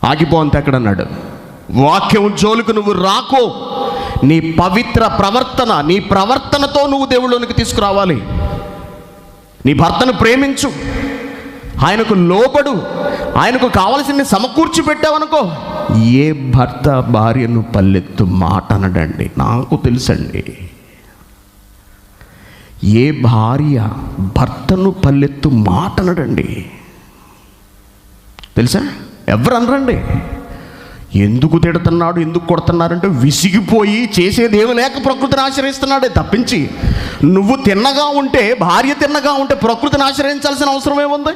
ఆగిపో అంతే అక్కడ అన్నాడు. వాక్యం జోలుకు నువ్వు రాకో. నీ పవిత్ర ప్రవర్తన, నీ ప్రవర్తనతో నువ్వు దేవుళ్ళలోనికి తీసుకురావాలి. నీ భర్తను ప్రేమించు, ఆయనకు లోబడు, ఆయనకు కావలసింది సమకూర్చి పెట్టావనుకో. ఏ భర్త భార్యను పల్లెత్తు మాట అనడండి. నాకు తెలుసండి, ఏ భార్య భర్తను పల్లెత్తు మాట అనడండి. తెలుసా? ఎవరు అనరండి. ఎందుకు తిడుతున్నాడు, ఎందుకు కొడుతున్నారంటే విసిగిపోయి చేసేదేమి లేక ప్రకృతిని ఆశ్రయిస్తున్నాడే తప్పించి, నువ్వు తిన్నగా ఉంటే, భార్య తిన్నగా ఉంటే ప్రకృతిని ఆశ్రయించాల్సిన అవసరం ఏముంది?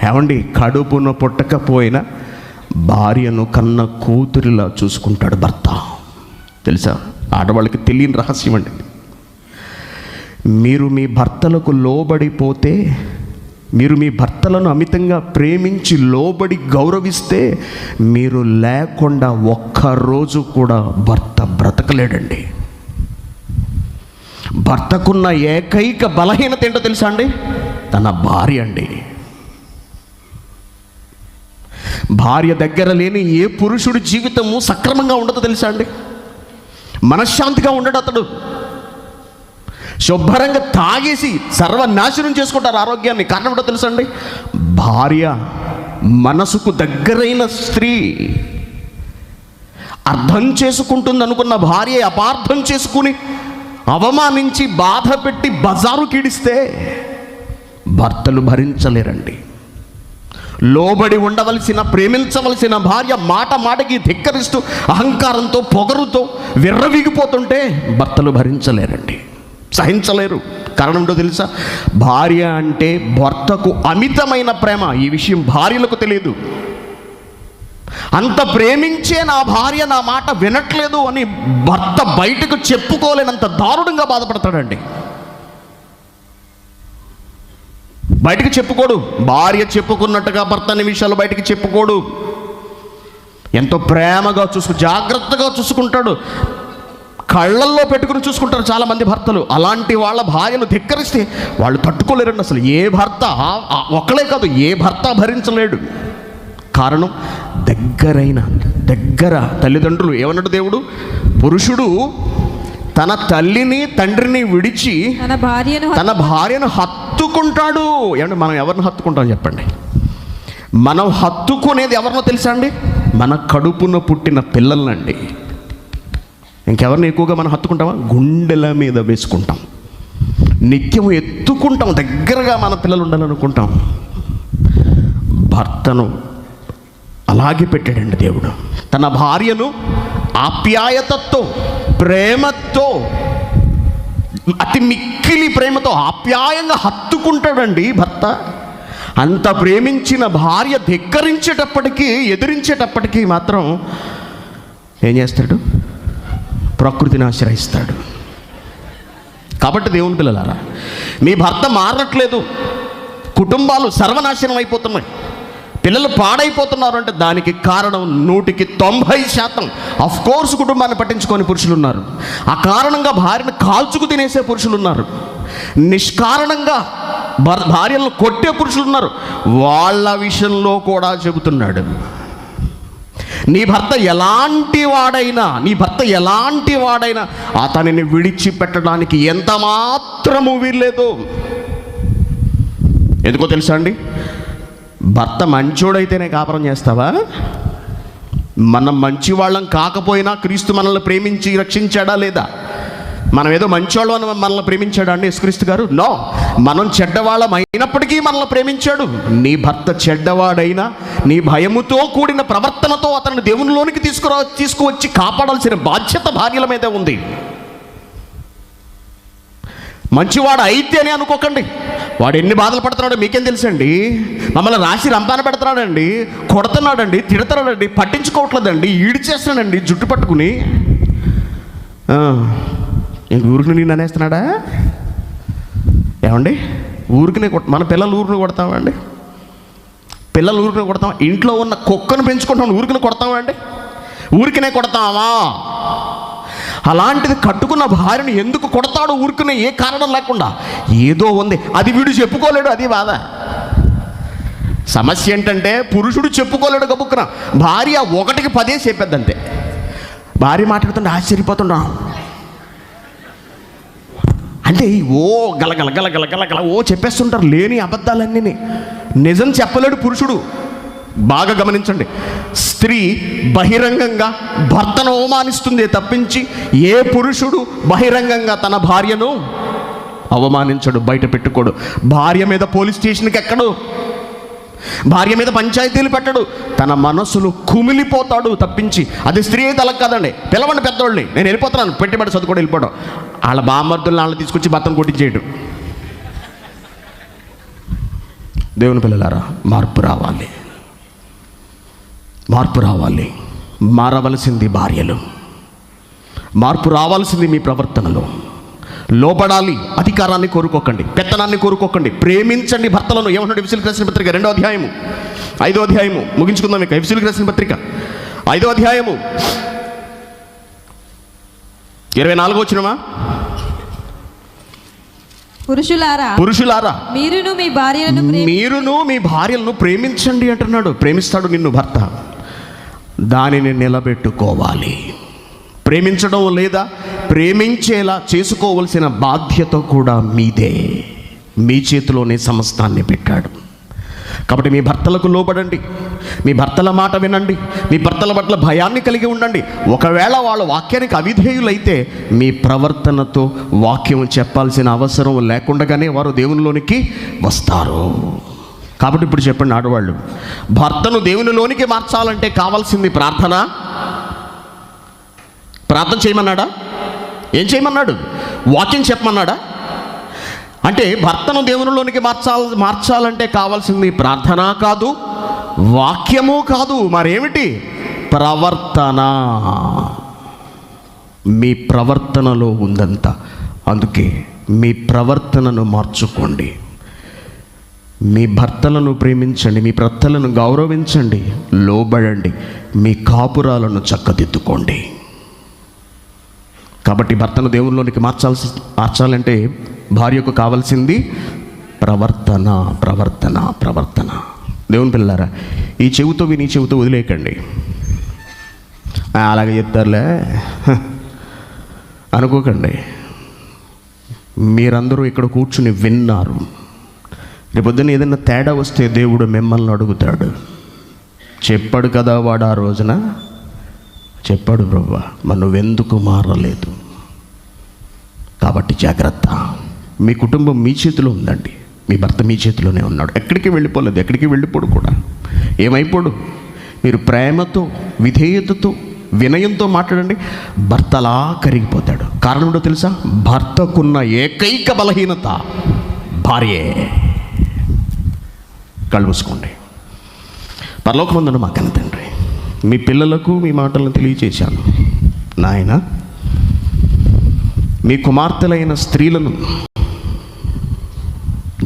ఏమండి, కడుపున పుట్టకపోయినా భార్యను కన్న కూతురిలా చూసుకుంటాడు భర్త. తెలుసా? ఆడవాళ్ళకి తెలియని రహస్యం అండి. మీరు మీ భర్తలకు లోబడిపోతే, మీరు మీ భర్తలను అమితంగా ప్రేమించి లోబడి గౌరవిస్తే, మీరు లేకుండా ఒక్కరోజు కూడా భర్త బ్రతకలేడండి. భర్తకున్న ఏకైక బలహీనత ఏంటో తెలుసా అండి? తన భార్య అండి. భార్య దగ్గర లేని ఏ పురుషుడి జీవితము సక్రమంగా ఉండదో తెలుసా అండి? మనశ్శాంతిగా ఉండడు అతడు. శుభ్రంగా తాగేసి సర్వనాశనం చేసుకుంటారు ఆరోగ్యాన్ని. కారణం ఏంటో తెలుసా అండి? భార్య మనసుకు దగ్గరైన స్త్రీ. అర్థం చేసుకుంటుంది అనుకున్న భార్య అపార్థం చేసుకుని అవమానించి బాధ పెట్టి బజారు కీడిస్తే భర్తలు భరించలేరండి. లోబడి ఉండవలసిన, ప్రేమించవలసిన భార్య మాట మాటకి ధిక్కరిస్తూ అహంకారంతో పొగరుతో విర్రవీగిపోతుంటే భర్తలు భరించలేరండి, సహించలేరు. కారణం ఏంటో తెలుసా? భార్య అంటే భర్తకు అమితమైన ప్రేమ. ఈ విషయం భార్యలకు తెలియదు. అంత ప్రేమించే నా భార్య నా మాట వినట్లేదు అని భర్త బయటకు చెప్పుకోలేనంత దారుణంగా బాధపడతాడండి. బయటికి చెప్పుకోడు. భార్య చెప్పుకున్నట్టుగా భర్త అనే విషయాలు బయటికి చెప్పుకోడు. ఎంతో ప్రేమగా జాగ్రత్తగా చూసుకుంటాడు. కళ్ళల్లో పెట్టుకుని చూసుకుంటారు చాలామంది భర్తలు. అలాంటి వాళ్ళ భార్యను ధిక్కరిస్తే వాళ్ళు తట్టుకోలేరండి. అసలు ఏ భర్త, ఒక్కలే కాదు, ఏ భర్త భరించలేడు. కారణం, దగ్గర తల్లిదండ్రులు. ఏమన్నాడు దేవుడు? పురుషుడు తన తల్లిని తండ్రిని విడిచి తన భార్యను హత్తుకుంటాడు. ఏమంటే మనం ఎవరిని హత్తుకుంటాం చెప్పండి? మనం హత్తుకునేది ఎవరినో తెలుసా అండి? మన కడుపున పుట్టిన పిల్లలనండి. ఇంకెవరిని ఎక్కువగా మనం హత్తుకుంటామా? గుండెల మీద వేసుకుంటాం, నిత్యం ఎత్తుకుంటాం, దగ్గరగా మన పిల్లలు ఉండాలనుకుంటాం. భర్తను అలాగే పెట్టాడండి దేవుడు. తన భార్యను ఆప్యాయతతో, ప్రేమతో, అతి మిక్కిలి ప్రేమతో ఆప్యాయంగా హత్తుకుంటాడండి భర్త. అంత ప్రేమించిన భార్య ధిక్కరించేటప్పటికీ, ఎదిరించేటప్పటికీ మాత్రం ఏం చేస్తాడు? ప్రకృతిని ఆశ్రయిస్తాడు. కాబట్టి దేవుని పిల్లలారా, మీ భర్త మారట్లేదు, కుటుంబాలు సర్వనాశనం అయిపోతున్నాయి, పిల్లలు పాడైపోతున్నారు అంటే దానికి కారణం 100% ఆఫ్ కోర్స్ కుటుంబాన్ని పట్టించుకొని పురుషులు ఉన్నారు. ఆ కారణంగా భార్యను కాల్చుకు తినేసే పురుషులు ఉన్నారు. నిష్కారణంగా భార్యలను కొట్టే పురుషులు ఉన్నారు. వాళ్ళ విషయంలో కూడా చెబుతున్నాడు, నీ భర్త ఎలాంటి వాడైనా అతనిని విడిచిపెట్టడానికి ఎంత మాత్రము వీల్లేదు. ఎందుకో తెలుసా అండి? భర్త మంచోడైతేనే కాపురం చేస్తావా? మనం మంచివాళ్ళం కాకపోయినా క్రీస్తు మనల్ని ప్రేమించి రక్షించాడా లేదా? మనం ఏదో మంచివాళ్ళం అని మనల్ని ప్రేమించాడా అండి యేసుక్రీస్తు గారు? నో. మనం చెడ్డవాళ్ళం అయినప్పటికీ మనల్ని ప్రేమించాడు. నీ భర్త చెడ్డవాడైనా నీ భయముతో కూడిన ప్రవర్తనతో అతన్ని దేవునిలోనికి తీసుకువచ్చి కాపాడాల్సిన బాధ్యత భార్యల మీదే ఉంది. మంచివాడు అయితే అని అనుకోకండి. వాడు ఎన్ని బాధలు పడుతున్నాడో మీకేం తెలుసండి? మమ్మల్ని రాసి రంపాన పెడుతున్నాడండి, కొడుతున్నాడండి, తిడుతున్నాడండి, పట్టించుకోవట్లేదండి, ఈడ్చేస్తున్నాడండి జుట్టు పట్టుకుని. ఇంక ఊరికి నేను అనేస్తున్నాడా? ఏమండి, ఊరికినే మన పిల్లలు ఊరిని కొడతామా అండి? పిల్లలు ఊరికినే కొడతాం? ఇంట్లో ఉన్న కుక్కను పెంచుకుంటాం, ఊరికినే కొడతామా అండి? ఊరికినే కొడతామా? అలాంటిది కట్టుకున్న భార్యను ఎందుకు కొడతాడు ఊరికనే? ఏ కారణం లేకుండా. ఏదో ఉంది, అది వీడు చెప్పుకోలేడు, అది బాధ. సమస్య ఏంటంటే పురుషుడు చెప్పుకోలేడు గబుక్కున, భార్య ఒకటికి 10 చెప్పేద్దంతే. భార్య మాట్లాడుతుంటే ఆశ్చర్యపోతుండా, అంటే ఓ గలగల గలగల గలగల ఓ చెప్పేస్తుంటారు లేని అబద్ధాలన్నీ. నిజం చెప్పలేడు పురుషుడు. బాగా గమనించండి, స్త్రీ బహిరంగంగా భర్తను అవమానిస్తుంది తప్పించి ఏ పురుషుడు బహిరంగంగా తన భార్యను అవమానించడు, బయట పెట్టుకోడు. భార్య మీద పోలీస్ స్టేషన్కి ఎక్కడు, భార్య మీద పంచాయతీలు పెట్టడు. తన మనసులో కుమిలిపోతాడు తప్పించి. అది స్త్రీ అయితే అలా కాదండి. పిలవండి పెద్దోళ్ళని, నేను వెళ్ళిపోతున్నాను, పెట్టుబడి చదువుకోవడం వెళ్ళిపోవడం. వాళ్ళ బామ్మర్దులు వాళ్ళని తీసుకొచ్చి భర్తను కొట్టించేయడం. దేవుని పిల్లలారా, మార్పు రావాలి, మార్పు రావాలి. మారవలసింది భార్యలు, మార్పు రావాల్సింది మీ ప్రవర్తనలో. లోబడాలి, అధికారాన్ని కోరుకోకండి, పెత్తనాన్ని కోరుకోకండి, ప్రేమించండి భర్తలను. ఏమన్నాడు ఎఫెసీయులకు రాసిన పత్రిక 2వ అధ్యాయము 5వ అధ్యాయము, ముగించుకుందాం ఇక. ఎఫెసీయులకు రాసిన పత్రిక 5వ అధ్యాయము 24వ వచనమా? పురుషులారా మీరును మీ భార్యలను ప్రేమించండి అంటున్నాడు. ప్రేమిస్తాడు నిన్ను భర్త, దానిని నిలబెట్టుకోవాలి. ప్రేమించడం లేదా ప్రేమించేలా చేసుకోవలసిన బాధ్యత కూడా మీదే. మీ చేతిలోనే సమస్తాన్ని పెట్టాడు. కాబట్టి మీ భర్తలకు లోబడండి, మీ భర్తల మాట వినండి, మీ భర్తల పట్ల భయాన్ని కలిగి ఉండండి. ఒకవేళ వాళ్ళ వాక్యానికి అవిధేయులైతే మీ ప్రవర్తనతో వాక్యం చెప్పాల్సిన అవసరం లేకుండానే వారు దేవునిలోనికి వస్తారు. కాబట్టి ఇప్పుడు చెప్పండి ఆడవాళ్ళు, భర్తను దేవునిలోనికి మార్చాలంటే కావాల్సింది ప్రార్థన. ప్రార్థన చేయమన్నాడా? ఏం చేయమన్నాడు? వాక్యం చెప్పమన్నాడా? అంటే భర్తను దేవునిలోనికి మార్చాలంటే కావాల్సింది ప్రార్థన కాదు, వాక్యము కాదు, మరేమిటి? ప్రవర్తన. మీ ప్రవర్తనలో ఉందంతా. అందుకే మీ ప్రవర్తనను మార్చుకోండి. మీ భర్తలను ప్రేమించండి, మీ భర్తలను గౌరవించండి, లోబడండి, మీ కాపురాలను చక్కదిద్దుకోండి. కాబట్టి భర్తను దేవునిలోనికి మార్చాలంటే భార్యకు కావాల్సింది ప్రవర్తన, ప్రవర్తన, ప్రవర్తన. దేవుని పిల్లారా, ఈ చెవితో విని చెవితో వదిలేయకండి. అలాగే చెప్తారులే అనుకోకండి. మీరందరూ ఇక్కడ కూర్చుని విన్నారు. రేపొద్దున ఏదైనా తేడా వస్తే దేవుడు మిమ్మల్ని అడుగుతాడు. చెప్పాడు కదా వాడు ఆ రోజున, చెప్పాడు ప్రభువా, మరి నువ్వెందుకు మారలేదు? కాబట్టి జాగ్రత్త. మీ కుటుంబం మీ చేతిలో ఉందండి, మీ భర్త మీ చేతిలోనే ఉన్నాడు. ఎక్కడికి వెళ్ళిపోలేదు, ఎక్కడికి వెళ్ళిపోడు కూడా. ఏమైపోడు? మీరు ప్రేమతో, విధేయతతో, వినయంతో మాట్లాడండి, భర్త అలా కరిగిపోతాడు. కారణం ఏంటో తెలుసా? భర్తకున్న ఏకైక బలహీనత భార్యే. కళ్ళు మూసుకోండి. పరలోకమందున్న మా కన్న తండ్రి, మీ పిల్లలకు మీ మాటలను తెలియచేశాను నాయన. మీ కుమార్తెలైన స్త్రీలను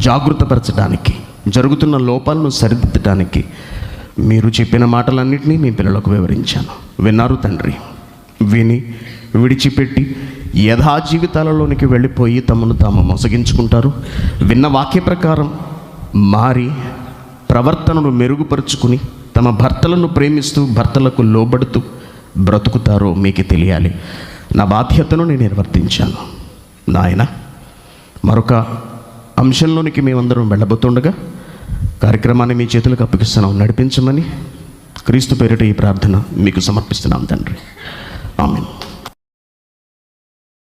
జాగృతపరచడానికి, జరుగుతున్న లోపాలను సరిదిద్దడానికి మీరు చెప్పిన మాటలన్నింటినీ మీ పిల్లలకు వివరించాను. విన్నారు తండ్రి. విని విడిచిపెట్టి యథా జీవితాలలోనికి వెళ్ళిపోయి తమను తాము మోసగించుకుంటారు. విన్న వాక్య ప్రకారం మారి ప్రవర్తనను మెరుగుపరుచుకుని తమ భర్తలను ప్రేమిస్తూ భర్తలకు లోబడుతూ బ్రతుకుతారో మీకు తెలియాలి. నా బాధ్యతను నేను నిర్వర్తించాను నాయన. మరొక అంశంలోనికి మేమందరం వెళ్ళబోతుండగా కార్యక్రమాన్ని మీ చేతులకు అప్పగిస్తున్నాం. నడిపించమని క్రీస్తు పేరిట ఈ ప్రార్థన మీకు సమర్పిస్తున్నాం తండ్రి. ఆమేన్.